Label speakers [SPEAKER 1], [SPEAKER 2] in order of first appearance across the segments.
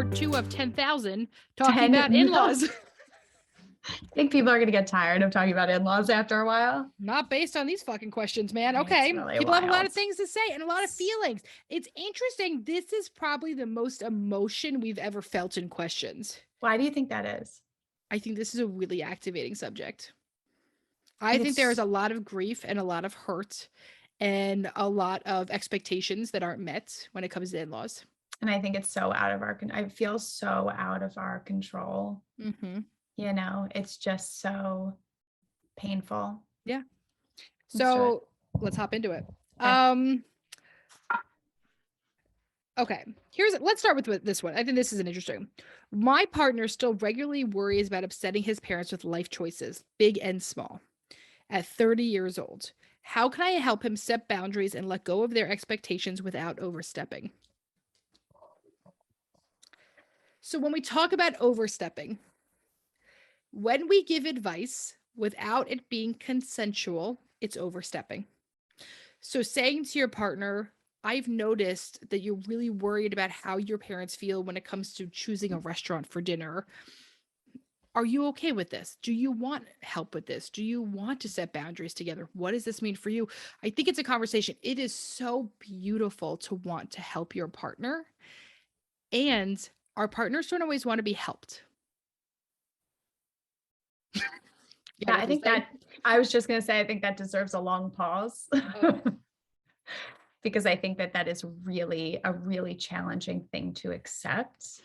[SPEAKER 1] part 2 of 10,000 talking
[SPEAKER 2] 10
[SPEAKER 1] about in-laws.
[SPEAKER 2] I think people are going to get tired of talking about in-laws after a while.
[SPEAKER 1] Not based on these fucking questions, man.
[SPEAKER 2] It's
[SPEAKER 1] Okay.
[SPEAKER 2] really
[SPEAKER 1] People have a lot
[SPEAKER 2] wild.
[SPEAKER 1] of things to say and a lot of feelings. It's interesting. This is probably the most emotion we've ever felt in questions.
[SPEAKER 2] Why do you think that is?
[SPEAKER 1] I think this is a really activating subject. I think there is a lot of grief and a lot of hurt and a lot of expectations that aren't met when it comes to in-laws.
[SPEAKER 2] And I think it's so out of our, I feel so out of our control.
[SPEAKER 1] Mm-hmm.
[SPEAKER 2] You know, it's just so painful.
[SPEAKER 1] Yeah. So let's hop into it. Okay. Let's start with this one. I think this is an interesting. My partner still regularly worries about upsetting his parents with life choices, big and small. At 30 years old, how can I help him set boundaries and let go of their expectations without overstepping? So when we talk about overstepping, when we give advice without it being consensual, it's overstepping. So saying to your partner, I've noticed that you're really worried about how your parents feel when it comes to choosing a restaurant for dinner. Are you okay with this? Do you want help with this? Do you want to set boundaries together? What does this mean for you? I think it's a conversation. It is so beautiful to want to help your partner. And our partners don't always want to be helped.
[SPEAKER 2] Yeah, I think I was just going to say, I think that deserves a long pause. Because I think that is really a really challenging thing to accept.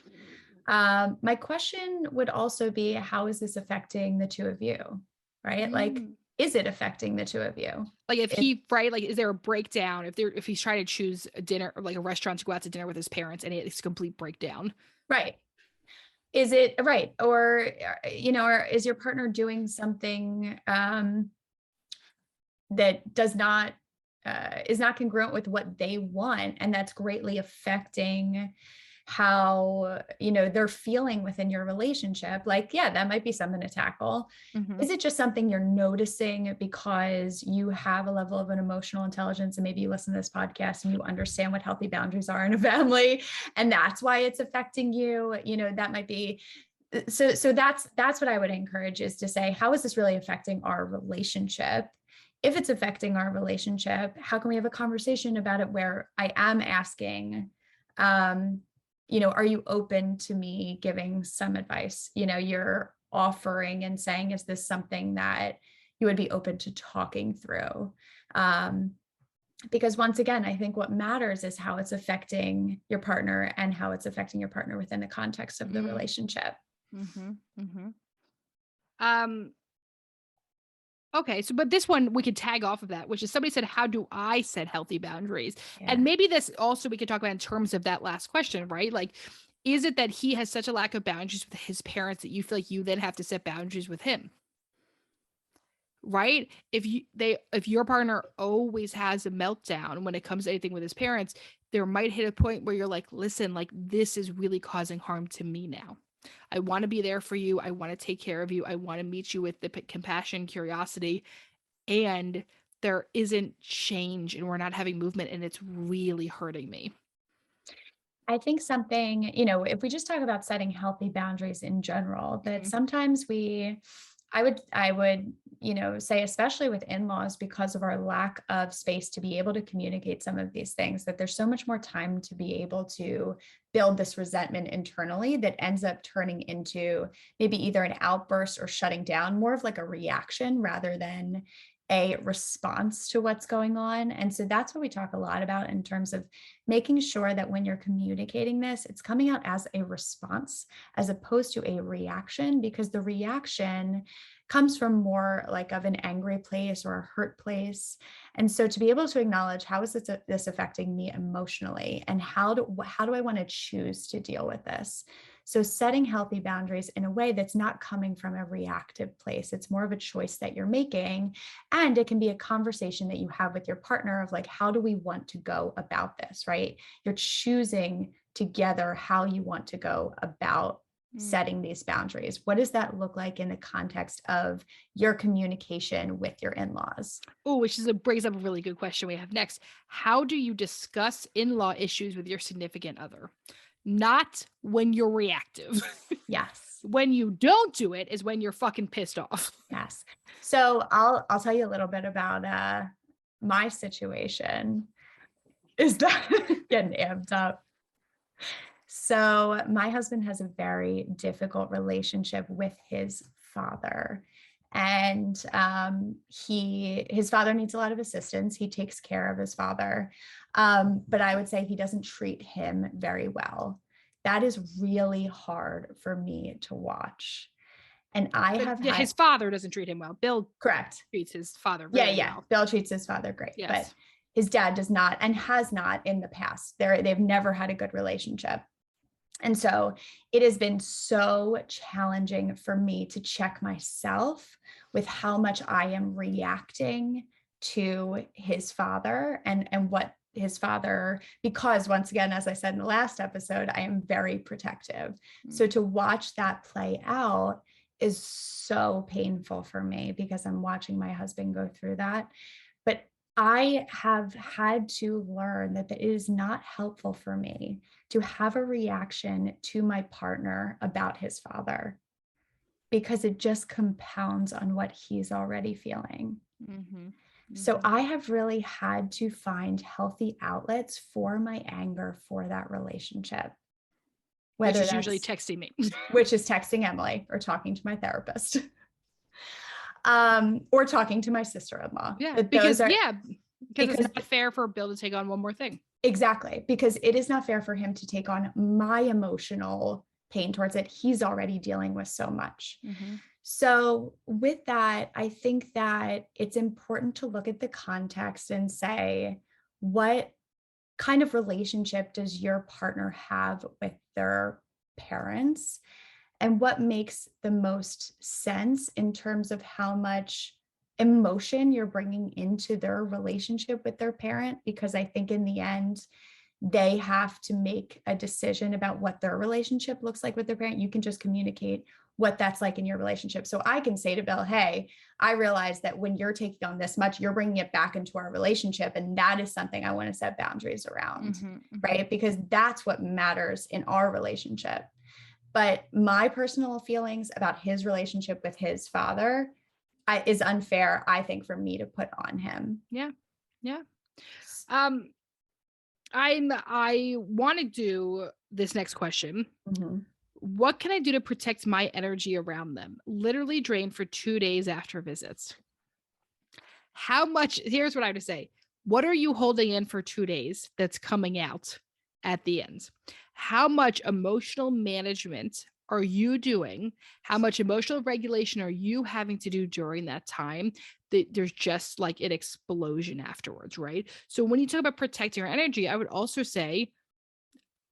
[SPEAKER 2] My question would also be, how is this affecting the two of you? Right? Like, is it affecting the two of you?
[SPEAKER 1] Like is there a breakdown if he's trying to choose a dinner or like a restaurant to go out to dinner with his parents and it's a complete breakdown?
[SPEAKER 2] Right. Is it right? Or, you know, or is your partner doing something that does not is not congruent with what they want, and that's greatly affecting how, you know, they're feeling within your relationship? Like, yeah, that might be something to tackle. Mm-hmm. Is it just something you're noticing because you have a level of an emotional intelligence and maybe you listen to this podcast and you understand what healthy boundaries are in a family and that's why it's affecting you? You know, that might be. So that's what I would encourage, is to say, how is this really affecting our relationship? If it's affecting our relationship, how can we have a conversation about it where I am asking, you know, are you open to me giving some advice? You know, you're offering and saying, is this something that you would be open to talking through? Because once again, I think what matters is how it's affecting your partner and how it's affecting your partner within the context of the relationship.
[SPEAKER 1] Mm-hmm. Mm-hmm. Okay, so but this one we could tag off of that, which is somebody said, how do I set healthy boundaries? Yeah. And maybe this also we could talk about in terms of that last question, right? Like, is it that he has such a lack of boundaries with his parents that you feel like you then have to set boundaries with him? Right? If your partner always has a meltdown when it comes to anything with his parents, there might hit a point where you're like, listen, like this is really causing harm to me now. I want to be there for you. I want to take care of you. I want to meet you with the compassion, curiosity, and there isn't change and we're not having movement and it's really hurting me.
[SPEAKER 2] I think something, you know, if we just talk about setting healthy boundaries in general, that sometimes I would, you know, say, especially with in-laws, because of our lack of space to be able to communicate some of these things, that there's so much more time to be able to build this resentment internally that ends up turning into maybe either an outburst or shutting down, more of like a reaction rather than a response to what's going on. And so that's what we talk a lot about in terms of making sure that when you're communicating this, it's coming out as a response as opposed to a reaction, because the reaction comes from more like of an angry place or a hurt place. And so to be able to acknowledge, how is this affecting me emotionally, and how do I want to choose to deal with this? So setting healthy boundaries in a way that's not coming from a reactive place. It's more of a choice that you're making. And it can be a conversation that you have with your partner of like, how do we want to go about this, right? You're choosing together how you want to go about setting these boundaries. What does that look like in the context of your communication with your in-laws?
[SPEAKER 1] Oh, which brings up a really good question we have next. How do you discuss in-law issues with your significant other? not when you're reactive.
[SPEAKER 2] Yes.
[SPEAKER 1] When you don't do it is when you're fucking pissed off.
[SPEAKER 2] Yes. So I'll tell you a little bit about my situation. Is that getting amped up? So my husband has a very difficult relationship with his father. And his father needs a lot of assistance. He takes care of his father. But I would say he doesn't treat him very well. That is really hard for me to watch. And I
[SPEAKER 1] But
[SPEAKER 2] have
[SPEAKER 1] yeah,
[SPEAKER 2] had,
[SPEAKER 1] his father doesn't treat him well. Bill
[SPEAKER 2] correct.
[SPEAKER 1] treats his father
[SPEAKER 2] Yeah,
[SPEAKER 1] very
[SPEAKER 2] yeah.
[SPEAKER 1] well.
[SPEAKER 2] Bill treats his father great, but
[SPEAKER 1] Yes.
[SPEAKER 2] his dad does not and has not in the past. They've never had a good relationship. And so it has been so challenging for me to check myself with how much I am reacting to his father and what his father, because once again, as I said in the last episode, I am very protective. So to watch that play out is so painful for me because I'm watching my husband go through that. But I have had to learn that it is not helpful for me to have a reaction to my partner about his father because it just compounds on what he's already feeling.
[SPEAKER 1] Mm-hmm.
[SPEAKER 2] So I have really had to find healthy outlets for my anger for that relationship.
[SPEAKER 1] Which is usually texting me.
[SPEAKER 2] Which is texting Emmalee or talking to my therapist. Or talking to my sister-in-law.
[SPEAKER 1] Yeah, because
[SPEAKER 2] because
[SPEAKER 1] it's not fair for Bill to take on one more thing.
[SPEAKER 2] Exactly, because it is not fair for him to take on my emotional pain towards it. He's already dealing with so much.
[SPEAKER 1] Mm-hmm.
[SPEAKER 2] So with that, I think that it's important to look at the context and say, what kind of relationship does your partner have with their parents? And what makes the most sense in terms of how much emotion you're bringing into their relationship with their parent? Because I think in the end, they have to make a decision about what their relationship looks like with their parent. You can just communicate what that's like in your relationship. So I can say to Bill, hey, I realize that when you're taking on this much, you're bringing it back into our relationship. And that is something I want to set boundaries around, right? Because that's what matters in our relationship. But my personal feelings about his relationship with his father is unfair, I think, for me to put on him.
[SPEAKER 1] Yeah. Yeah. I want to do this next question.
[SPEAKER 2] Mm-hmm.
[SPEAKER 1] What can I do to protect my energy around them? Literally drained for 2 days after visits. Here's what I would say. What are you holding in for 2 days that's coming out at the end? How much emotional management are you doing? How much emotional regulation are you having to do during that time? There's just like an explosion afterwards, right? So when you talk about protecting your energy, I would also say,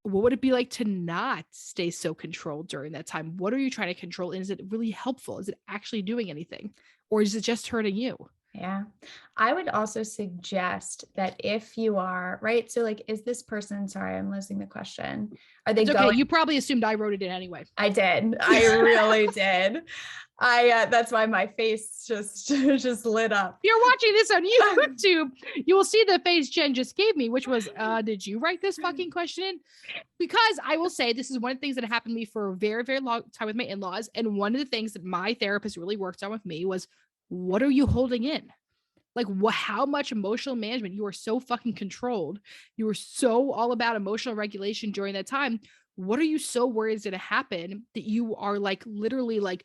[SPEAKER 1] what would it be like to not stay so controlled during that time? What are you trying to control? And is it really helpful? Is it actually doing anything? Or is it just hurting you?
[SPEAKER 2] Yeah. I would also suggest that if you are, right? So like, is this person, sorry, I'm losing the question. Are they
[SPEAKER 1] It's okay.
[SPEAKER 2] going?
[SPEAKER 1] You probably assumed I wrote it in anyway.
[SPEAKER 2] I did. I really did. That's why my face just lit up.
[SPEAKER 1] If you're watching this on YouTube, you will see the face Jen just gave me, which was, did you write this fucking question in? Because I will say this is one of the things that happened to me for a very, very long time with my in-laws. And one of the things that my therapist really worked on with me was, what are you holding in? Like, how much emotional management? You are so fucking controlled. You were so all about emotional regulation during that time. What are you so worried is going to happen that you are like literally like,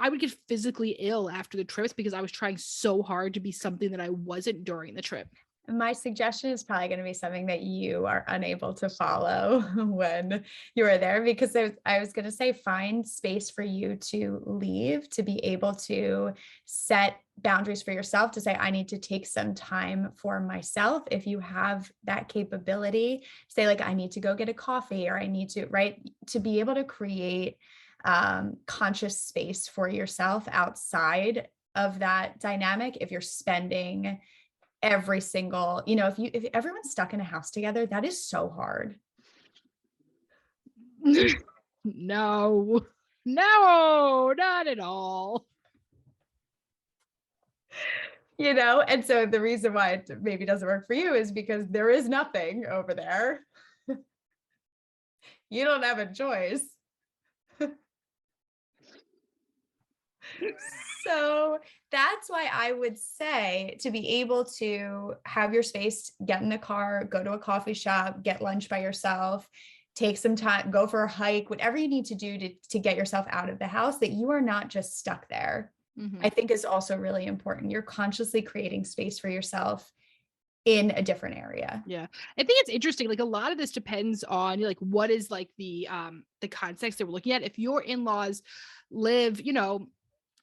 [SPEAKER 1] I would get physically ill after the trips because I was trying so hard to be something that I wasn't during the trip.
[SPEAKER 2] My suggestion is probably going to be something that you are unable to follow when you are there, because I was going to say, find space for you to leave, to be able to set boundaries for yourself, to say, I need to take some time for myself. If you have that capability, say like, I need to go get a coffee, or I need to, right, to be able to create conscious space for yourself outside of that dynamic. If you're spending every single, if everyone's stuck in a house together, that is so hard.
[SPEAKER 1] No, not at all.
[SPEAKER 2] And so the reason why it maybe doesn't work for you is because there is nothing over there. You don't have a choice. So that's why I would say, to be able to have your space, get in the car, go to a coffee shop, get lunch by yourself, take some time, go for a hike, whatever you need to do to get yourself out of the house, that you are not just stuck there, I think is also really important. You're consciously creating space for yourself in a different area.
[SPEAKER 1] Yeah. I think it's interesting. Like a lot of this depends on like what is like the context that we're looking at. If your in-laws live,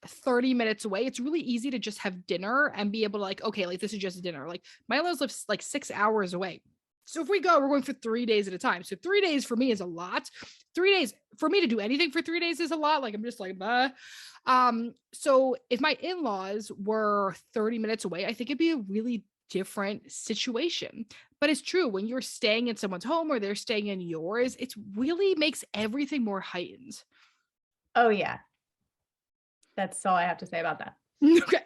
[SPEAKER 1] 30 minutes away, it's really easy to just have dinner and be able to like, okay, like this is just dinner. Like my in-laws live like 6 hours away. So if we go, we're going for 3 days at a time. So 3 days for me is a lot. 3 days for me to do anything for 3 days is a lot. Like I'm just like, bah. So if my in-laws were 30 minutes away, I think it'd be a really different situation. But it's true, when you're staying in someone's home or they're staying in yours, it really makes everything more heightened.
[SPEAKER 2] Oh yeah. That's all I have to say about that.
[SPEAKER 1] Okay.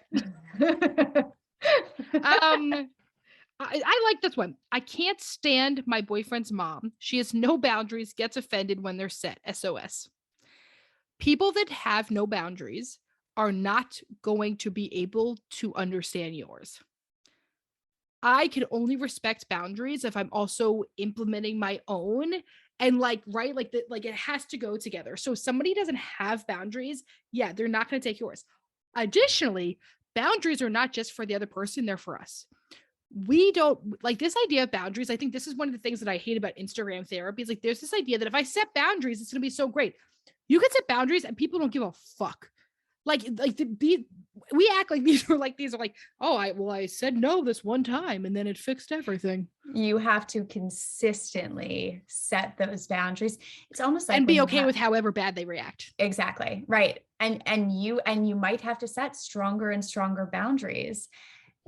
[SPEAKER 1] I like this one. I can't stand my boyfriend's mom. She has no boundaries, gets offended when they're set. SOS. People that have no boundaries are not going to be able to understand yours. I can only respect boundaries if I'm also implementing my own, and like, right, like that, like it has to go together. So if somebody doesn't have boundaries, yeah, they're not going to take yours. Additionally, boundaries are not just for the other person, they're for us. We don't like this idea of boundaries. I think this is one of the things that I hate about Instagram therapy. Is like there's this idea that if I set boundaries, it's going to be so great. You can set boundaries and people don't give a fuck. We act like these are like, oh, I said no this one time and then it fixed everything.
[SPEAKER 2] You have to consistently set those boundaries. It's almost like
[SPEAKER 1] and be okay with however bad they react.
[SPEAKER 2] Exactly. Right. And you might have to set stronger and stronger boundaries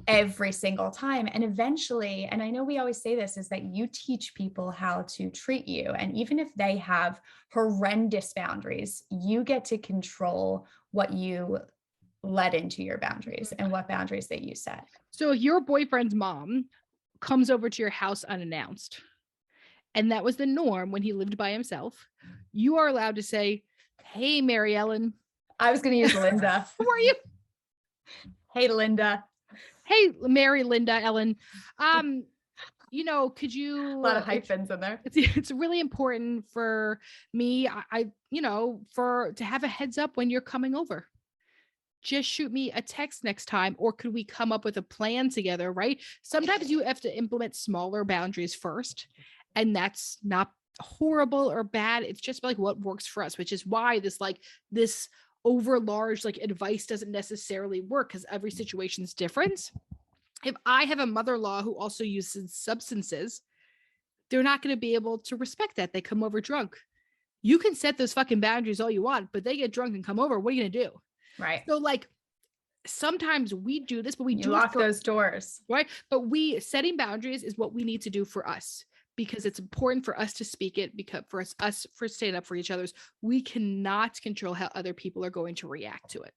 [SPEAKER 2] every single time. And eventually, and I know we always say this, is that you teach people how to treat you. And even if they have horrendous boundaries, you get to control what you let into your boundaries and what boundaries that you set.
[SPEAKER 1] So if your boyfriend's mom comes over to your house unannounced, and that was the norm when he lived by himself, you are allowed to say, hey, Mary Ellen.
[SPEAKER 2] I was going to use Linda.
[SPEAKER 1] Who are you?
[SPEAKER 2] Hey, Linda.
[SPEAKER 1] Hey, Mary, Linda, Ellen. Could you
[SPEAKER 2] a lot of hyphens in there.
[SPEAKER 1] It's really important for me, to have a heads up when you're coming over. Just shoot me a text next time, or could we come up with a plan together, right? Sometimes you have to implement smaller boundaries first, and that's not horrible or bad. It's just like what works for us, which is why this over large advice doesn't necessarily work, because every situation is different. If I have a mother-in-law who also uses substances, they're not going to be able to respect that. They come over drunk. You can set those fucking boundaries all you want, but they get drunk and come over. What are you going to do?
[SPEAKER 2] Right.
[SPEAKER 1] So sometimes we do this, but we do
[SPEAKER 2] lock those doors.
[SPEAKER 1] Right. But setting boundaries is what we need to do for us, because it's important for us to speak it, because for us for standing up for each other's. We cannot control how other people are going to react to it.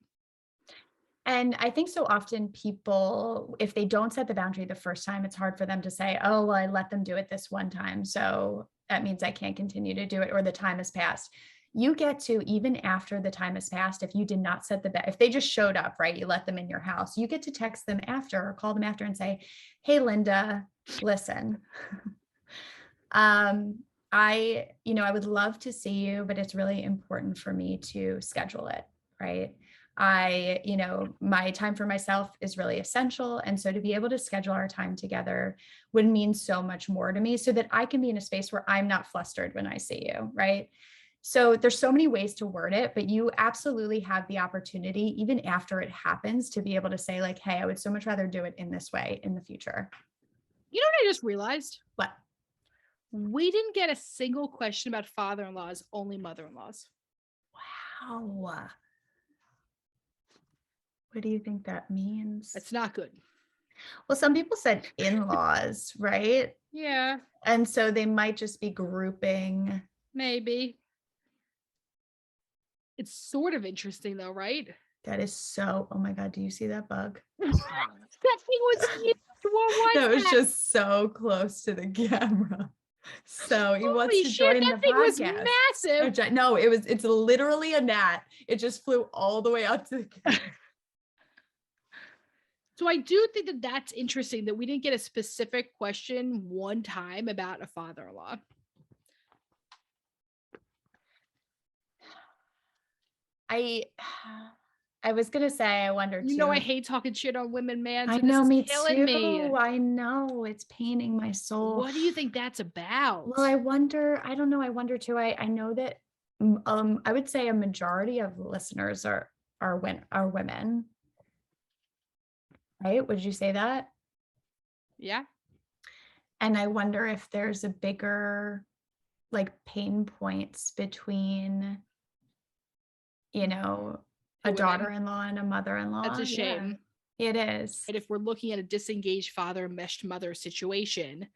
[SPEAKER 2] And I think so often people, if they don't set the boundary the first time, it's hard for them to say, oh, well, I let them do it this one time, so that means I can't continue to do it, or the time has passed. You get to, even after the time has passed, if you did not set if they just showed up, right, you let them in your house, you get to text them after or call them after and say, hey, Linda, listen, I would love to see you, but it's really important for me to schedule it, right? My time for myself is really essential. And so to be able to schedule our time together would mean so much more to me, so that I can be in a space where I'm not flustered when I see you, right? So there's so many ways to word it, but you absolutely have the opportunity, even after it happens, to be able to say like, hey, I would so much rather do it in this way in the future.
[SPEAKER 1] You know what I just realized?
[SPEAKER 2] What?
[SPEAKER 1] We didn't get a single question about father-in-laws, only mother-in-laws.
[SPEAKER 2] Wow. What do you think that means?
[SPEAKER 1] It's not good.
[SPEAKER 2] Well, some people said in-laws, right?
[SPEAKER 1] Yeah.
[SPEAKER 2] And so they might just be grouping.
[SPEAKER 1] Maybe. It's sort of interesting though, right?
[SPEAKER 2] That is so, oh my God, do you see that bug?
[SPEAKER 1] That thing was huge. What was
[SPEAKER 2] that? Was just so close to the camera. So he wants
[SPEAKER 1] Holy
[SPEAKER 2] to
[SPEAKER 1] shit,
[SPEAKER 2] join
[SPEAKER 1] that
[SPEAKER 2] the
[SPEAKER 1] thing was
[SPEAKER 2] podcast.
[SPEAKER 1] massive.
[SPEAKER 2] No, it's literally a gnat. It just flew all the way out to the
[SPEAKER 1] So I do think that that's interesting that we didn't get a specific question one time about a father-in-law.
[SPEAKER 2] I I was gonna say I wonder
[SPEAKER 1] You know I
[SPEAKER 2] too.
[SPEAKER 1] hate talking shit on women, man,
[SPEAKER 2] I
[SPEAKER 1] so this
[SPEAKER 2] know,
[SPEAKER 1] is
[SPEAKER 2] me
[SPEAKER 1] killing me.
[SPEAKER 2] too. I know it's paining my soul.
[SPEAKER 1] What do you think that's
[SPEAKER 2] Well,
[SPEAKER 1] about?
[SPEAKER 2] I wonder, I don't know, I wonder too. I know that I would say a majority of listeners are women, right? Would you say that?
[SPEAKER 1] Yeah,
[SPEAKER 2] And I wonder if there's a bigger like pain points between, you know,
[SPEAKER 1] the
[SPEAKER 2] a
[SPEAKER 1] women.
[SPEAKER 2] daughter-in-law and a
[SPEAKER 1] That's
[SPEAKER 2] mother-in-law.
[SPEAKER 1] a
[SPEAKER 2] Yeah,
[SPEAKER 1] shame.
[SPEAKER 2] it is.
[SPEAKER 1] And if we're looking at a disengaged father, meshed mother situation,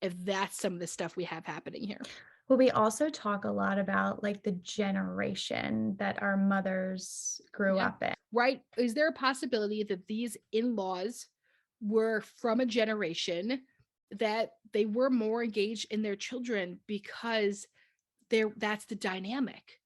[SPEAKER 1] if that's some of the stuff we have happening here.
[SPEAKER 2] Well, we also talk a lot about like the generation that our mothers grew
[SPEAKER 1] Yeah.
[SPEAKER 2] up in.
[SPEAKER 1] Right? Is there a possibility that these in-laws were from a generation that they were more engaged in their children because that's the dynamic?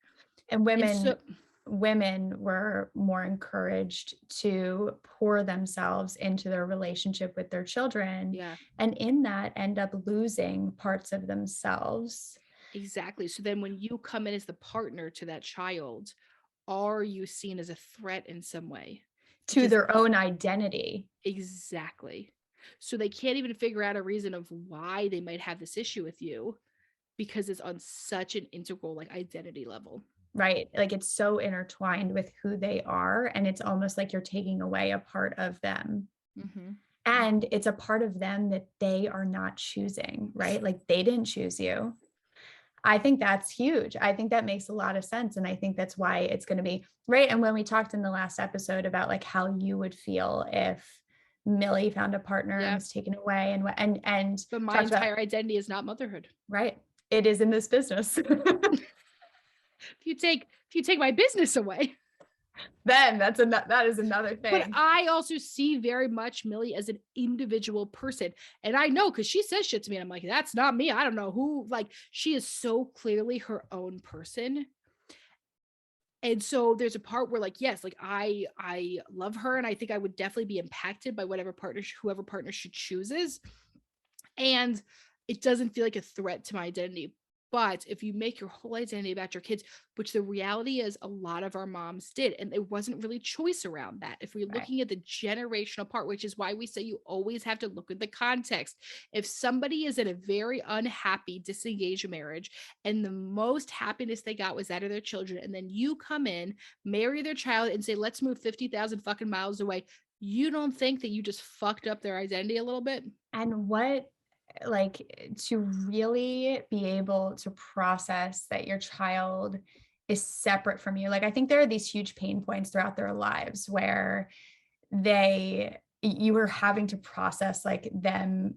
[SPEAKER 2] And
[SPEAKER 1] And so
[SPEAKER 2] women were more encouraged to pour themselves into their relationship with their children,
[SPEAKER 1] yeah,
[SPEAKER 2] and in that end up losing parts of themselves
[SPEAKER 1] exactly. So then when you come in as the partner to that child, are you seen as a threat in some way?
[SPEAKER 2] to
[SPEAKER 1] Because
[SPEAKER 2] their own identity.
[SPEAKER 1] exactly. So they can't even figure out a reason of why they might have this issue with you because it's on such an integral like identity level.
[SPEAKER 2] Right, like it's so intertwined with who they are, and it's almost like you're taking away a part of them,
[SPEAKER 1] Mm-hmm.
[SPEAKER 2] and it's a part of them that they are not choosing, right? Like they didn't choose you. I think that's huge. I think that makes a lot of sense. And I think that's why it's going to be right. And when we talked in the last episode about like how you would feel if Millie found a partner and
[SPEAKER 1] Yeah.
[SPEAKER 2] was taken away and
[SPEAKER 1] But my
[SPEAKER 2] talked about,
[SPEAKER 1] entire identity is not motherhood.
[SPEAKER 2] right, it is in this business.
[SPEAKER 1] If you take my business away.
[SPEAKER 2] Then that is another
[SPEAKER 1] But
[SPEAKER 2] thing.
[SPEAKER 1] I also see very much Millie as an individual person. And I know because she says shit to me. And I'm like, that's not me. I don't know who. Like, she is so clearly her own person. And so there's a part where, like, yes, like I love her, and I think I would definitely be impacted by whoever partner she chooses. And it doesn't feel like a threat to my identity. But if you make your whole identity about your kids, which the reality is a lot of our moms did, and there wasn't really choice around that. If we're
[SPEAKER 2] Right.
[SPEAKER 1] looking at the generational part, which is why we say you always have to look at the context. If somebody is in a very unhappy, disengaged marriage, and the most happiness they got was that of their children, and then you come in, marry their child, and say, let's move 50,000 fucking miles away, you don't think that you just fucked up their identity a little bit?
[SPEAKER 2] And what, like, to really be able to process that your child is separate from you. Like, I think there are these huge pain points throughout their lives where you were having to process like them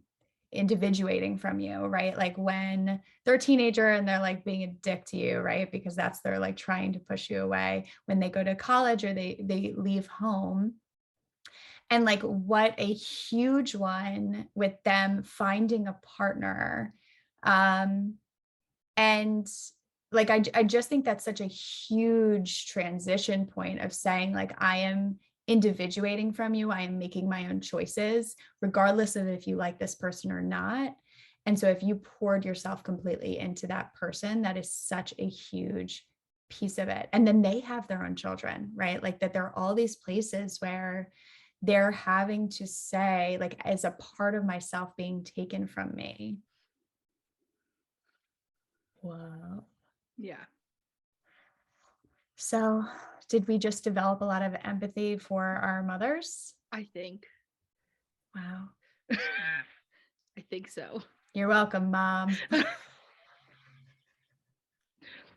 [SPEAKER 2] individuating from you, right? Like when they're a teenager and they're like being a dick to you, right? Because that's they're like trying to push you away. When they go to college or they leave home, and like what a huge one with them finding a partner. And like I just think that's such a huge transition point of saying like I am individuating from you, I am making my own choices regardless of if you like this person or not. And so if you poured yourself completely into that person, that is such a huge piece of it. And then they have their own children, right? Like that there are all these places where they're having to say like as a part of myself being taken from me. Wow.
[SPEAKER 1] Yeah.
[SPEAKER 2] So, did we just develop a lot of empathy for our mothers?
[SPEAKER 1] I think.
[SPEAKER 2] Wow.
[SPEAKER 1] I think so.
[SPEAKER 2] You're welcome, Mom.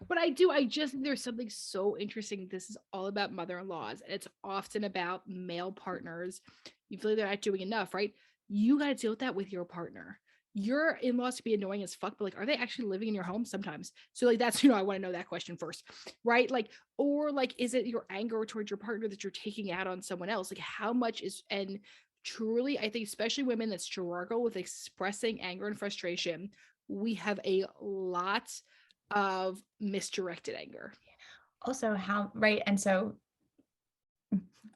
[SPEAKER 1] But I just think there's something so interesting. This is all about mother-in-laws, and it's often about male partners. You feel like they're not doing enough, right? You got to deal with that with your partner. Your in-laws to be annoying as fuck, but like, are they actually living in your home sometimes? So like, that's, I want to know that question first, right? Like, or like, is it your anger towards your partner that you're taking out on someone else? Like, how much is, and truly, I think especially women that struggle with expressing anger and frustration we have a lot of misdirected anger.
[SPEAKER 2] Also, how, right? And so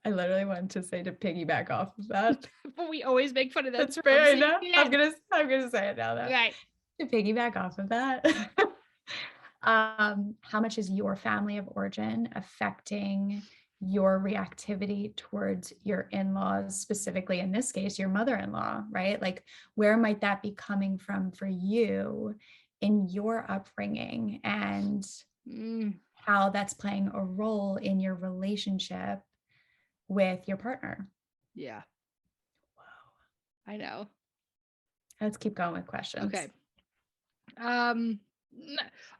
[SPEAKER 2] I literally wanted to say, to piggyback off of that.
[SPEAKER 1] But we always make fun of that.
[SPEAKER 2] That's
[SPEAKER 1] So
[SPEAKER 2] fair.
[SPEAKER 1] I'm
[SPEAKER 2] I
[SPEAKER 1] saying
[SPEAKER 2] know.
[SPEAKER 1] it
[SPEAKER 2] I'm
[SPEAKER 1] again.
[SPEAKER 2] gonna say it now though.
[SPEAKER 1] Right.
[SPEAKER 2] To piggyback off of that. How much is your family of origin affecting your reactivity towards your in-laws, specifically in this case, your mother-in-law, right? Like, where might that be coming from for you in your upbringing, and how that's playing a role in your relationship with your partner?
[SPEAKER 1] Yeah.
[SPEAKER 2] Wow.
[SPEAKER 1] I know.
[SPEAKER 2] Let's keep going with questions.
[SPEAKER 1] Okay.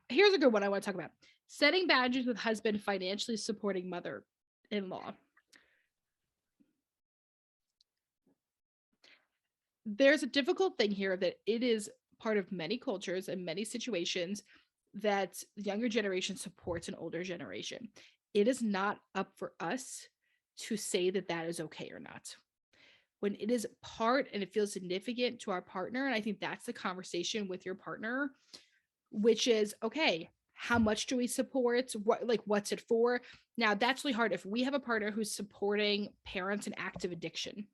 [SPEAKER 1] Here's a good one I want to talk about. Setting boundaries with husband financially supporting mother-in-law. There's a difficult thing here that it is part of many cultures and many situations that the younger generation supports an older generation. It is not up for us to say that that is okay or not. When it is part and it feels significant to our partner, and I think that's the conversation with your partner, which is, okay, how much do we support? What's it for? Now, that's really hard. If we have a partner who's supporting parents in active addiction,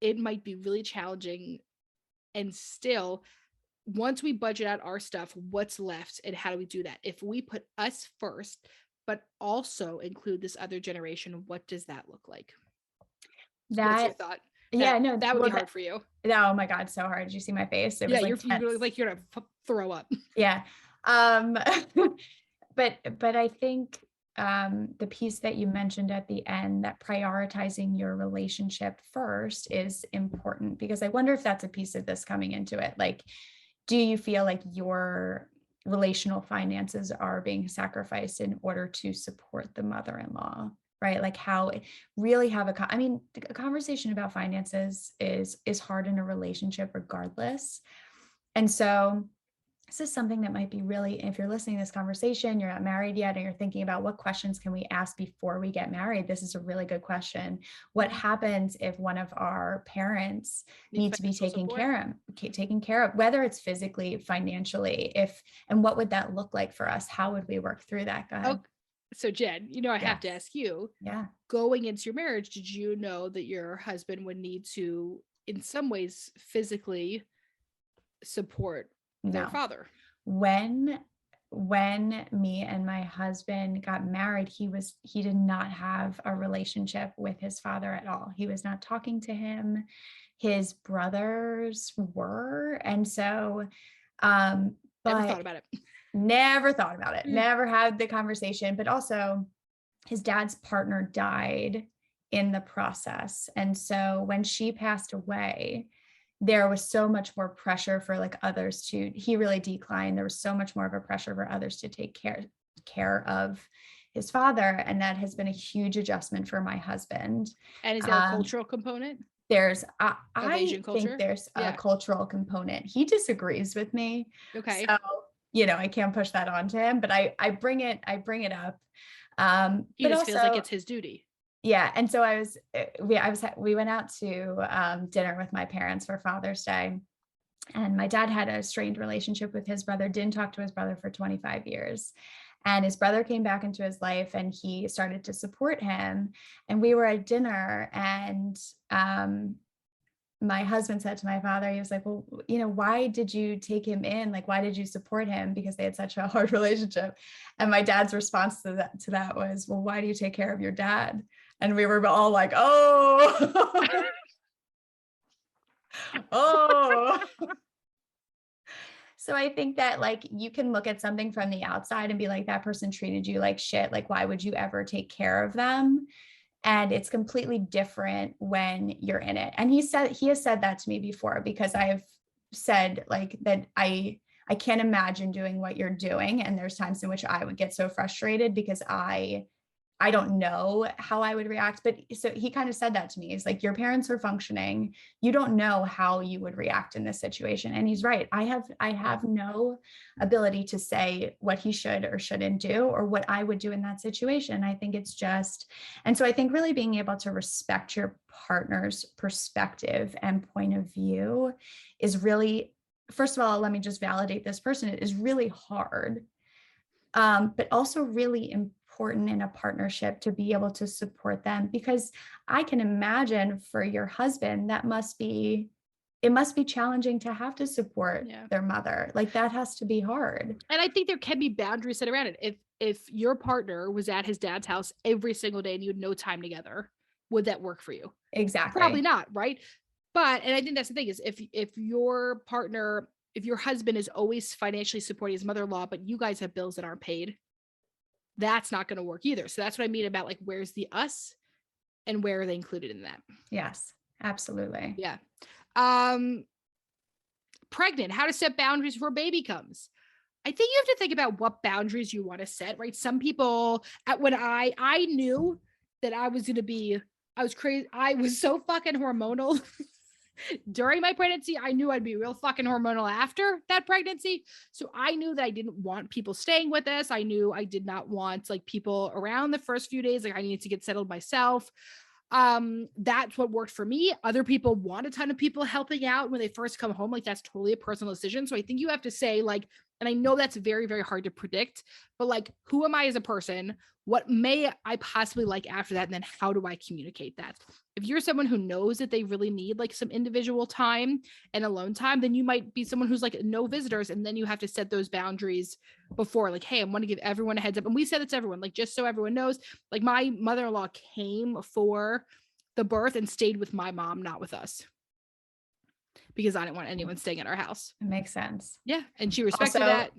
[SPEAKER 1] it might be really challenging. And still, once we budget out our stuff, what's left and how do we do that? If we put us first, but also include this other generation, what does that look like? What's your thought?
[SPEAKER 2] Yeah, no,
[SPEAKER 1] that would be hard for you.
[SPEAKER 2] Oh my God, so hard. Did you see my face? It was like
[SPEAKER 1] you're like, you're gonna throw up.
[SPEAKER 2] Yeah. But I think the piece that you mentioned at the end, that prioritizing your relationship first, is important, because I wonder if that's a piece of this coming into it. Like, do you feel like your relational finances are being sacrificed in order to support the mother-in-law? Right? Like, how really have a conversation about finances is hard in a relationship regardless. And so this is something that might be really, if you're listening to this conversation, you're not married yet, and you're thinking about what questions can we ask before we get married, this is a really good question. What happens if one of our parents need to be taken care of, whether it's physically, financially, and what would that look like for us? How would we work through that? Go ahead.
[SPEAKER 1] So Jen, I have to ask you, going into your marriage, did you know that your husband would need to, in some ways, physically support their father?
[SPEAKER 2] When me and my husband got married, he did not have a relationship with his father at all. He was not talking to him. His brothers were. And so,
[SPEAKER 1] never thought about it.
[SPEAKER 2] Never had the conversation. But also, his dad's partner died in the process. And so when she passed away, there was so much more pressure for others he really declined. There was so much more of a pressure for others to take care of his father. And that has been a huge adjustment for my husband.
[SPEAKER 1] And is there a cultural component?
[SPEAKER 2] There's,
[SPEAKER 1] Asian culture?
[SPEAKER 2] think there's a cultural component. He disagrees with me.
[SPEAKER 1] Okay.
[SPEAKER 2] So, I can't push that onto him, but I bring it up.
[SPEAKER 1] He just feels like it's his duty.
[SPEAKER 2] Yeah. And so we went out to dinner with my parents for Father's Day, and my dad had a strained relationship with his brother, didn't talk to his brother for 25 years. And his brother came back into his life and he started to support him. And we were at dinner, and my husband said to my father, he was like, well, why did you take him in? Like, why did you support him? Because they had such a hard relationship. And my dad's response to that was, well, why do you take care of your dad? And we were all like, oh, oh. So I think that you can look at something from the outside and be like, that person treated you like shit. Like, why would you ever take care of them? And it's completely different when you're in it. And he has said that to me before, because I've said that I can't imagine doing what you're doing. And there's times in which I would get so frustrated because I don't know how I would react. But so he kind of said that to me. He's like, your parents are functioning. You don't know how you would react in this situation. And he's right. I have no ability to say what he should or shouldn't do, or what I would do in that situation. I think it's just, and so I think really being able to respect your partner's perspective and point of view is really first of all, let me just validate this person. It is really hard, but also really important in a partnership to be able to support them, because I can imagine for your husband, it must be challenging to have to support their mother. Like that has to be hard.
[SPEAKER 1] And I think there can be boundaries set around it. If your partner was at his dad's house every single day and you had no time together, would that work for you?
[SPEAKER 2] Exactly.
[SPEAKER 1] Probably not, right? But, and I think that's the thing is if your partner, if your husband is always financially supporting his mother-in-law, but you guys have bills that aren't paid, that's not going to work either. So that's what I mean about like, where's the us and where are they included in that?
[SPEAKER 2] Yes, absolutely.
[SPEAKER 1] Yeah. Pregnant, how to set boundaries before baby comes. I think you have to think about what boundaries you want to set, right? Some people, when I knew that I was crazy. I was so fucking hormonal during my pregnancy. I knew I'd be real fucking hormonal after that pregnancy. So I knew that I didn't want people staying with us. I knew I did not want like people around the first few days. Like I needed to get settled myself. That's what worked for me. Other people want a ton of people helping out when they first come home. Like that's totally a personal decision. So I think you have to say like, and I know that's very, very hard to predict, but like, who am I as a person? What may I possibly like after that? And then how do I communicate that? If you're someone who knows that they really need like some individual time and alone time, then you might be someone who's like no visitors. And then you have to set those boundaries before like, hey, I want to give everyone a heads up. And we said it to everyone, like, just so everyone knows, like my mother-in-law came for the birth and stayed with my mom, not with us, because I didn't want anyone staying at our house.
[SPEAKER 2] It makes sense.
[SPEAKER 1] Yeah. And she respected that.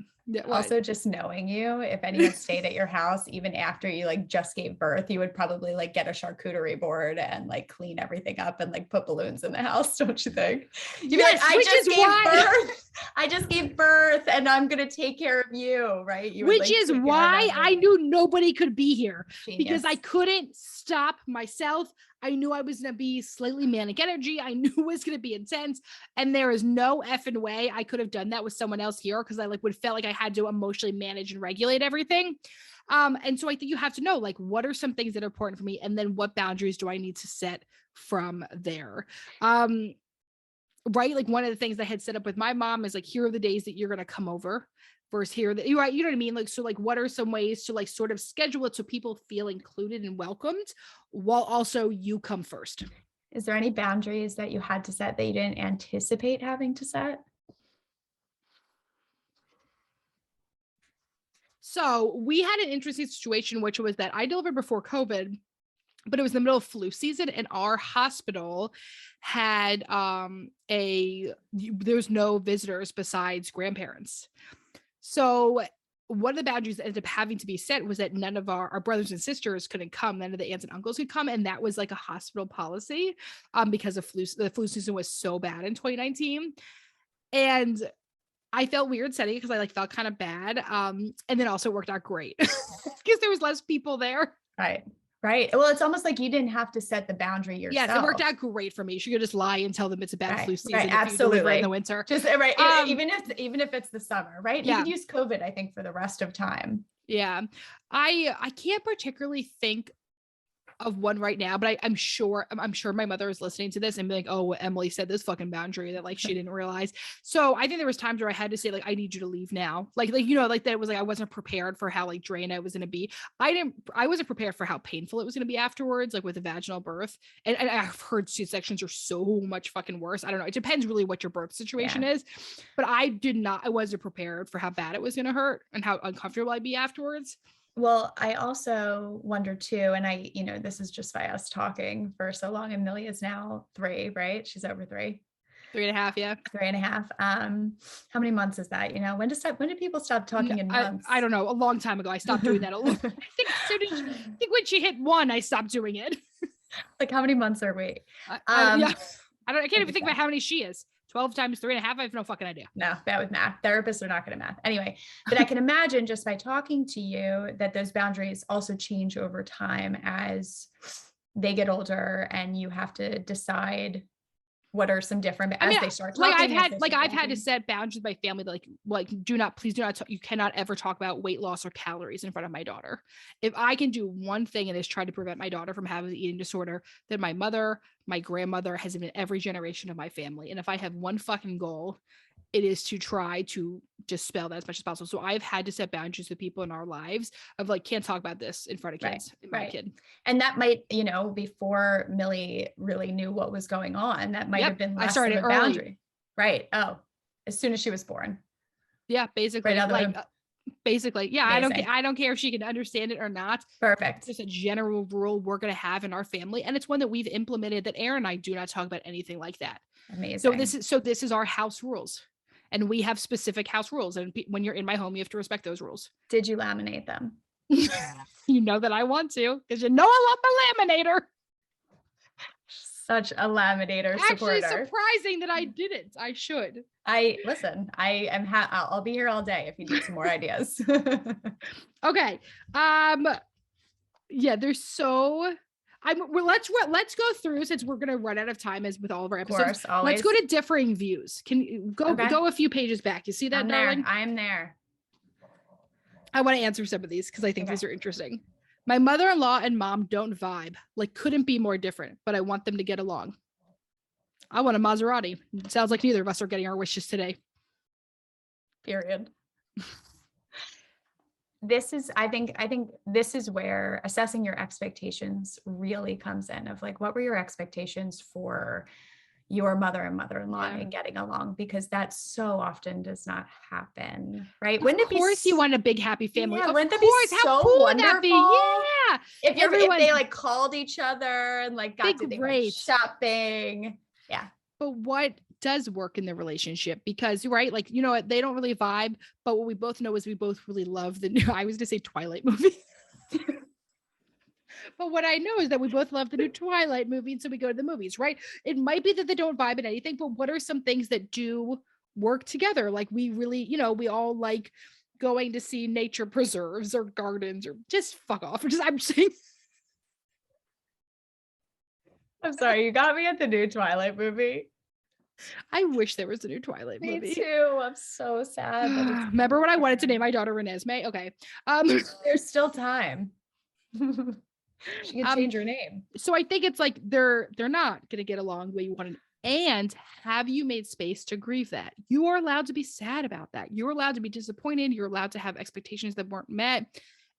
[SPEAKER 2] Also, just knowing you, if anyone stayed at your house, even after you like just gave birth, you would probably like get a charcuterie board and like clean everything up and like put balloons in the house, don't you think? You'd be like, I just gave birth and I'm going to take care of you, right?
[SPEAKER 1] Which is why I knew nobody could be here. Genius. Because I couldn't stop myself. I knew I was going to be slightly manic energy. I knew it was going to be intense. And there is no effing way I could have done that with someone else here, because I like would felt like I had to emotionally manage and regulate everything. And so I think you have to know, like, what are some things that are important for me? And then what boundaries do I need to set from there? Right. Like one of the things I had set up with my mom is like, here are the days that you're going to come over. Versus here that you right, you know what I mean? Like, so like what are some ways to like sort of schedule it so people feel included and welcomed while also you come first?
[SPEAKER 2] Is there any boundaries that you had to set that you didn't anticipate having to set?
[SPEAKER 1] So we had an interesting situation, which was that I delivered before COVID, but it was the middle of flu season and our hospital had there's no visitors besides grandparents. So one of the boundaries that ended up having to be set was that none of our brothers and sisters couldn't come. None of the aunts and uncles could come. And that was like a hospital policy because of the flu season was so bad in 2019. And I felt weird setting it because I like felt kind of bad. And then also worked out great because there was less people there.
[SPEAKER 2] Right. Right. Well, it's almost like you didn't have to set the boundary yourself.
[SPEAKER 1] Yes, it worked out great for me. You could just lie and tell them it's a bad flu season.
[SPEAKER 2] Right, absolutely.
[SPEAKER 1] In the winter.
[SPEAKER 2] Just right. Even if it's the summer, right? You could use COVID, I think, for the rest of time.
[SPEAKER 1] Yeah. I can't particularly think of one right now, but I'm sure my mother is listening to this and be like, oh, Emmalee said this fucking boundary that like she didn't realize. So I think there was times where I had to say like, I need you to leave now. Like, you know, like that was like, I wasn't prepared for how like drained I was going to be. I wasn't prepared for how painful it was going to be afterwards, like with a vaginal birth. And I've heard C-sections are so much fucking worse. I don't know. It depends really what your birth situation is, but I wasn't prepared for how bad it was going to hurt and how uncomfortable I'd be afterwards.
[SPEAKER 2] Well, I also wonder too, and this is just by us talking for so long, and Millie is now 3, right? She's over 3.
[SPEAKER 1] 3.5, yeah.
[SPEAKER 2] 3.5. How many months is that? When did people stop talking in months?
[SPEAKER 1] I don't know. A long time ago. I stopped doing that. I think when she hit 1, I stopped doing it.
[SPEAKER 2] Like how many months are we?
[SPEAKER 1] I can't even think about how many she is. 12 times 3.5. I have no fucking idea.
[SPEAKER 2] No, bad with math. Therapists are not good at math. Anyway, but I can imagine just by talking to you that those boundaries also change over time as they get older and you have to decide what are some different as they start talking.
[SPEAKER 1] I've had to set boundaries with my family, please do not you cannot ever talk about weight loss or calories in front of my daughter. If I can do one thing and is try to prevent my daughter from having an eating disorder, then my mother, my grandmother has been in every generation of my family. And if I have one fucking goal, it is to try to dispel that as much as possible. So I've had to set boundaries with people in our lives of like, can't talk about this in front of
[SPEAKER 2] Right.
[SPEAKER 1] kids, in my
[SPEAKER 2] Right.
[SPEAKER 1] kid.
[SPEAKER 2] And that might, before Millie really knew what was going on, that might have
[SPEAKER 1] Yep.
[SPEAKER 2] been
[SPEAKER 1] I
[SPEAKER 2] less of
[SPEAKER 1] started
[SPEAKER 2] a
[SPEAKER 1] early.
[SPEAKER 2] boundary. Right. Oh, as soon as she was born.
[SPEAKER 1] Yeah,
[SPEAKER 2] Right
[SPEAKER 1] basically.
[SPEAKER 2] out the
[SPEAKER 1] Like,
[SPEAKER 2] womb.
[SPEAKER 1] basically. Yeah.
[SPEAKER 2] Amazing.
[SPEAKER 1] I don't care if she can understand it or not.
[SPEAKER 2] Perfect.
[SPEAKER 1] Just a general rule we're going to have in our family. And it's one that we've implemented that Aaron and I do not talk about anything like that.
[SPEAKER 2] Amazing.
[SPEAKER 1] So this is our house rules. And we have specific house rules. And when you're in my home, you have to respect those rules.
[SPEAKER 2] Did you laminate them?
[SPEAKER 1] You know that I want to, because you know I love my laminator.
[SPEAKER 2] Such a laminator
[SPEAKER 1] Actually,
[SPEAKER 2] supporter.
[SPEAKER 1] surprising that I didn't. I should.
[SPEAKER 2] Listen, I am I'll be here all day if you need some more ideas.
[SPEAKER 1] Okay. Yeah, there's so well, let's go through, since we're gonna run out of time as with all of our
[SPEAKER 2] Of
[SPEAKER 1] episodes.
[SPEAKER 2] course, always.
[SPEAKER 1] Let's go to differing views. Can you go a few pages back? You see that,
[SPEAKER 2] I'm
[SPEAKER 1] darling?
[SPEAKER 2] there. I'm there.
[SPEAKER 1] I want to answer some of these because I think these are interesting. My mother-in-law and mom don't vibe. Like, couldn't be more different, but I want them to get along. I want a Maserati. It sounds like neither of us are getting our wishes today.
[SPEAKER 2] Period. I think this is where assessing your expectations really comes in, of like, what were your expectations for your mother and mother-in-law and getting along, because that so often does not happen, right?
[SPEAKER 1] Of course you want a big happy family.
[SPEAKER 2] Yeah,
[SPEAKER 1] of
[SPEAKER 2] wouldn't that
[SPEAKER 1] course.
[SPEAKER 2] be
[SPEAKER 1] How
[SPEAKER 2] so
[SPEAKER 1] cool would
[SPEAKER 2] wonderful?
[SPEAKER 1] that be? Yeah.
[SPEAKER 2] If they like called each other and like got to
[SPEAKER 1] great.
[SPEAKER 2] shopping. Yeah.
[SPEAKER 1] But what does work in the relationship? Because right, like, you know what, they don't really vibe, but what we both know is we both really love the new, I was gonna say Twilight movie. But what I know is that we both love the new Twilight movie, and so we go to the movies, right? It might be that they don't vibe in anything, but what are some things that do work together? Like, we really, we all like going to see nature preserves or gardens, or just fuck off. I'm saying.
[SPEAKER 2] I'm sorry, you got me at the new Twilight movie.
[SPEAKER 1] I wish there was a new Twilight movie.
[SPEAKER 2] Me too. I'm so sad.
[SPEAKER 1] Remember when I wanted to name my daughter Renesmee? Okay.
[SPEAKER 2] There's still time. She can change her name.
[SPEAKER 1] So I think it's like they're not going to get along the way you wanted. And have you made space to grieve that? You are allowed to be sad about that. You're allowed to be disappointed. You're allowed to have expectations that weren't met.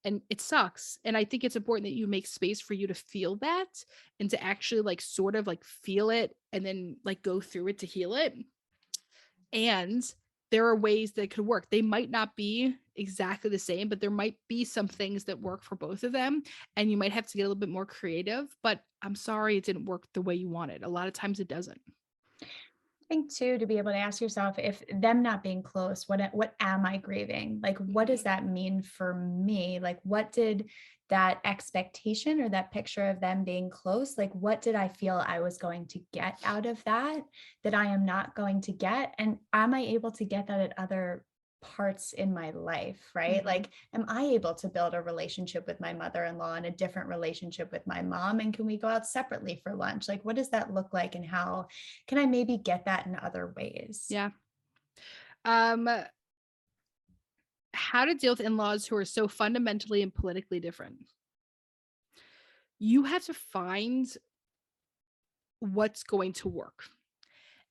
[SPEAKER 1] And it sucks. And I think it's important that you make space for you to feel that and to actually like sort of like feel it and then like go through it to heal it. And there are ways that could work. They might not be exactly the same, but there might be some things that work for both of them. And you might have to get a little bit more creative, but I'm sorry it didn't work the way you wanted. A lot of times it doesn't.
[SPEAKER 2] I think too, to be able to ask yourself, if them not being close, what am I grieving? Like, what does that mean for me? Like, what did that expectation or that picture of them being close, like, what did I feel I was going to get out of that I am not going to get? And am I able to get that at other parts in my life, right?
[SPEAKER 1] Mm-hmm.
[SPEAKER 2] Like, am I able to build a relationship with my mother-in-law and a different relationship with my mom? And can we go out separately for lunch? Like, what does that look like? And how can I maybe get that in other ways?
[SPEAKER 1] Yeah. How to deal with in-laws who are so fundamentally and politically different. You have to find what's going to work.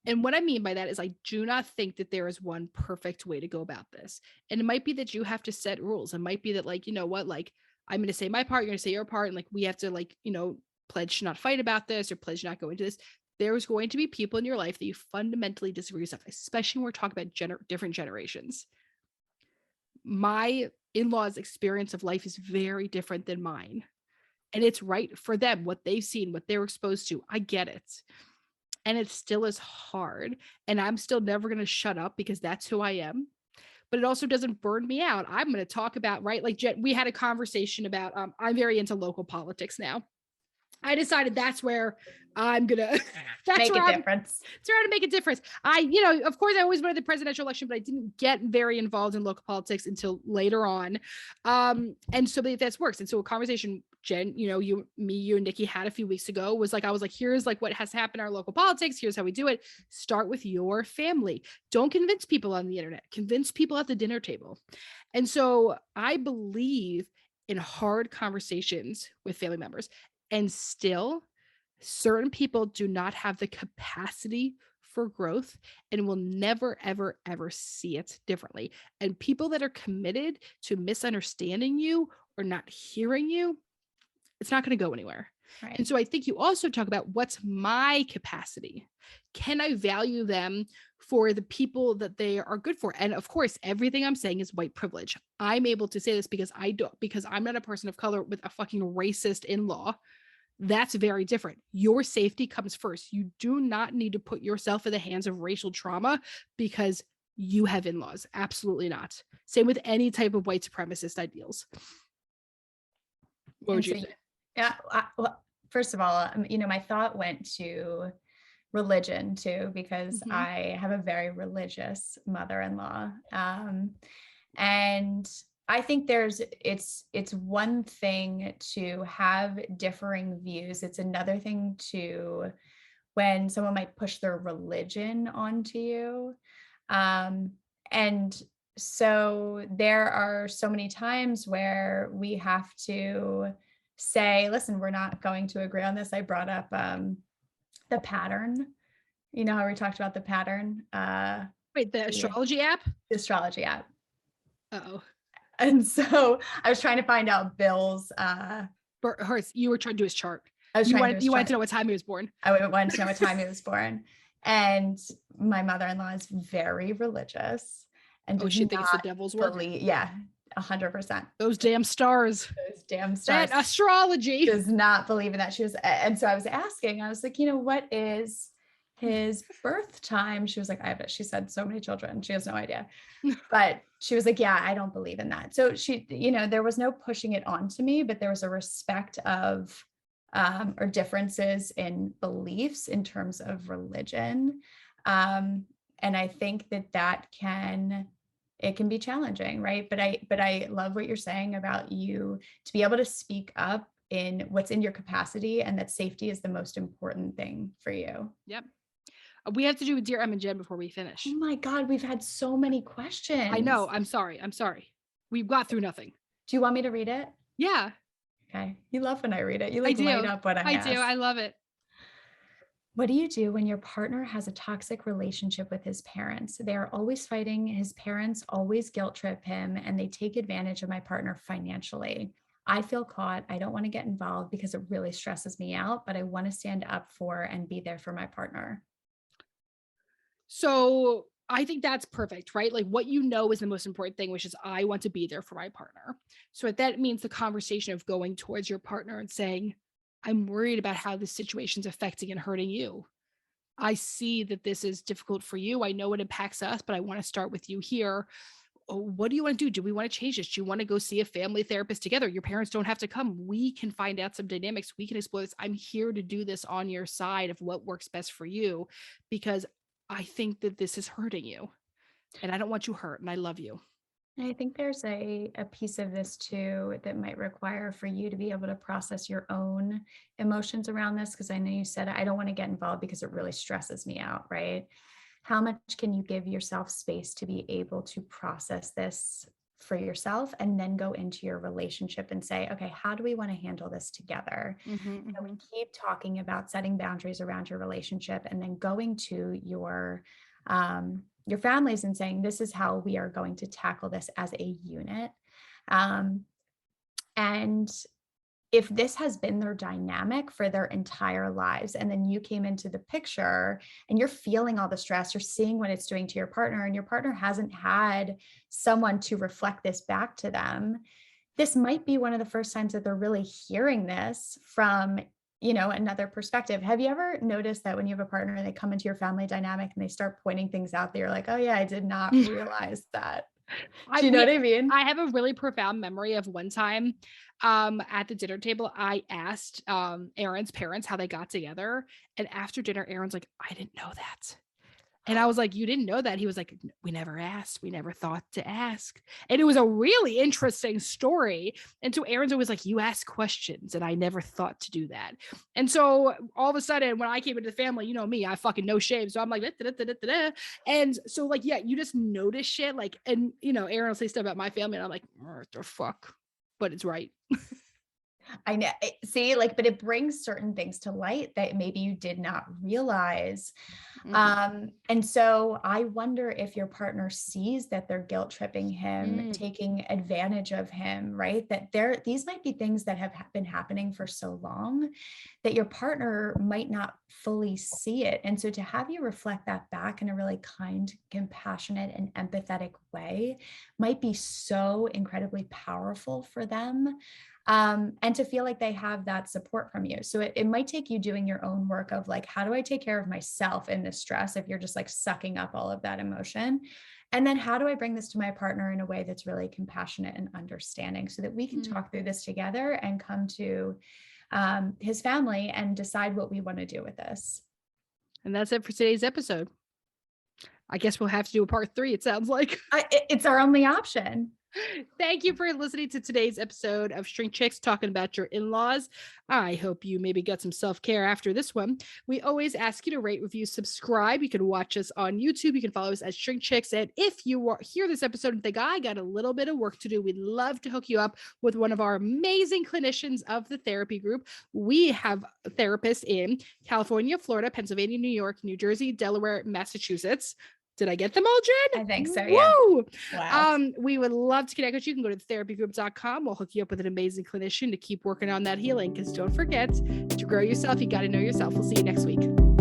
[SPEAKER 1] And what I mean by that is I do not think that there is one perfect way to go about this. And it might be that you have to set rules. It might be that, like, you know what, like, I'm going to say my part, you're going to say your part. And like, we have to, like, pledge to not fight about this or pledge to not go into this. There's going to be people in your life that you fundamentally disagree with, especially when we're talking about different generations. My in-laws' experience of life is very different than mine. And it's right for them, what they've seen, what they're exposed to. I get it. And it still is hard. And I'm still never going to shut up because that's who I am. But it also doesn't burn me out. I'm going to talk about, right? Like, Jen, we had a conversation about, I'm very into local politics now. I decided that's where I'm going to
[SPEAKER 2] make a difference.
[SPEAKER 1] Try to make a difference. Of course, I always wanted the presidential election, but I didn't get very involved in local politics until later on. And so that works. And so a conversation, Jen, you and Nikki had a few weeks ago was like, I was like, here's like what has to happen in our local politics. Here's how we do it. Start with your family. Don't convince people on the internet. Convince people at the dinner table. And so I believe in hard conversations with family members. And still, certain people do not have the capacity for growth and will never, ever, ever see it differently. And people that are committed to misunderstanding you or not hearing you, it's not going to go anywhere.
[SPEAKER 2] Right.
[SPEAKER 1] And so I think you also talk about what's my capacity? Can I value them for the people that they are good for? And of course, everything I'm saying is white privilege. I'm able to say this because I'm not a person of color with a fucking racist in-law. That's very different. Your safety comes first. You do not need to put yourself in the hands of racial trauma because you have in-laws. Absolutely not. Same with any type of white supremacist ideals. What would you say?
[SPEAKER 2] Yeah. Well, first of all, my thought went to religion too, because I have a very religious mother-in-law. And I think it's one thing to have differing views. It's another thing to when someone might push their religion onto you. And so there are so many times where we have to say, listen, we're not going to agree on this. I brought up the pattern. You know how we talked about the pattern?
[SPEAKER 1] Wait, the astrology app?
[SPEAKER 2] The astrology app.
[SPEAKER 1] Uh-oh.
[SPEAKER 2] And so I was trying to find out Bill's
[SPEAKER 1] you were trying to do his chart.
[SPEAKER 2] You
[SPEAKER 1] wanted to know what time he was born.
[SPEAKER 2] I wanted to know what time he was born. And my mother-in-law is very religious and
[SPEAKER 1] she thinks the devil's work.
[SPEAKER 2] 100%.
[SPEAKER 1] Those damn stars. That astrology
[SPEAKER 2] does not believe in that. And so I was asking, I was like, what is his birth time? She was like, she said so many children. She has no idea. But she was like, yeah, I don't believe in that. So she, there was no pushing it onto me, but there was a respect of or differences in beliefs in terms of religion. And I think that can be challenging, right? But I love what you're saying about you to be able to speak up in what's in your capacity, and that safety is the most important thing for you.
[SPEAKER 1] Yep. We have to do with Dear Em and Jen before we finish.
[SPEAKER 2] Oh my God, we've had so many questions.
[SPEAKER 1] I know. I'm sorry. We've got through nothing.
[SPEAKER 2] Do you want me to read it?
[SPEAKER 1] Yeah.
[SPEAKER 2] Okay. You love when I read it. You light up when I ask.
[SPEAKER 1] do. I love it.
[SPEAKER 2] What do you do when your partner has a toxic relationship with his parents? They are always fighting. His parents always guilt trip him, and they take advantage of my partner financially. I feel caught. I don't want to get involved because it really stresses me out, but I want to stand up for and be there for my partner.
[SPEAKER 1] So I think that's perfect, right? Like what is the most important thing, which is I want to be there for my partner. So that means the conversation of going towards your partner and saying, I'm worried about how this situation's affecting and hurting you. I see that this is difficult for you. I know it impacts us, but I want to start with you here. What do you want to do? Do we want to change this? Do you want to go see a family therapist together? Your parents don't have to come. We can find out some dynamics. We can explore this. I'm here to do this on your side of what works best for you, because I think that this is hurting you and I don't want you hurt, and I love you.
[SPEAKER 2] I think there's a piece of this too that might require for you to be able to process your own emotions around this. Because I know you said, I don't want to get involved because it really stresses me out, right? How much can you give yourself space to be able to process this for yourself and then go into your relationship and say, okay, how do we want to handle this together?
[SPEAKER 1] Mm-hmm.
[SPEAKER 2] We keep talking about setting boundaries around your relationship and then going to your families and saying, this is how we are going to tackle this as a unit. And if this has been their dynamic for their entire lives, and then you came into the picture and you're feeling all the stress, you're seeing what it's doing to your partner, and your partner hasn't had someone to reflect this back to them, this might be one of the first times that they're really hearing this from another perspective. Have you ever noticed that when you have a partner and they come into your family dynamic and they start pointing things out that you're like, oh yeah, I did not realize that. Do you know what I mean?
[SPEAKER 1] I have a really profound memory of one time at the dinner table, I asked Aaron's parents how they got together. And after dinner, Aaron's like, I didn't know that. And I was like, you didn't know that? He was like, we never asked. We never thought to ask. And it was a really interesting story. And so Aaron's always like, you ask questions. And I never thought to do that. And so all of a sudden, when I came into the family, you know me, I fucking no shame. So I'm like, da, da, da, da, da. And so like, yeah, you just notice shit. Like, and Aaron will say stuff about my family. And I'm like, what the fuck? But it's right.
[SPEAKER 2] I know. See, but it brings certain things to light that maybe you did not realize.
[SPEAKER 1] Mhm.
[SPEAKER 2] And so I wonder if your partner sees that they're guilt tripping him,
[SPEAKER 1] Mm.
[SPEAKER 2] taking advantage of him, right? That these might be things that have been happening for so long that your partner might not fully see it. And so to have you reflect that back in a really kind, compassionate, and empathetic way might be so incredibly powerful for them. And to feel like they have that support from you. So it might take you doing your own work of like, how do I take care of myself in this stress if you're just like sucking up all of that emotion? And then how do I bring this to my partner in a way that's really compassionate and understanding so that we can
[SPEAKER 1] Mm.
[SPEAKER 2] talk through this together and come to his family and decide what we want to do with this.
[SPEAKER 1] And that's it for today's episode. I guess we'll have to do a part 3, it sounds like.
[SPEAKER 2] It's our only option.
[SPEAKER 1] Thank you for listening to today's episode of Shrink Chicks talking about your in-laws. I hope you maybe got some self-care after this one. We always ask you to rate, review, subscribe. You can watch us on YouTube. You can follow us at Shrink Chicks. And if you hear this episode and think, I got a little bit of work to do, we'd love to hook you up with one of our amazing clinicians of the therapy group. We have therapists in California, Florida, Pennsylvania, New York, New Jersey, Delaware, Massachusetts. Did I get them all, Jen?
[SPEAKER 2] I think so, yeah.
[SPEAKER 1] Woo!
[SPEAKER 2] Wow.
[SPEAKER 1] We would love to connect with you. You can go to therapygroup.com. We'll hook you up with an amazing clinician to keep working on that healing. Because don't forget, to grow yourself, you got to know yourself. We'll see you next week.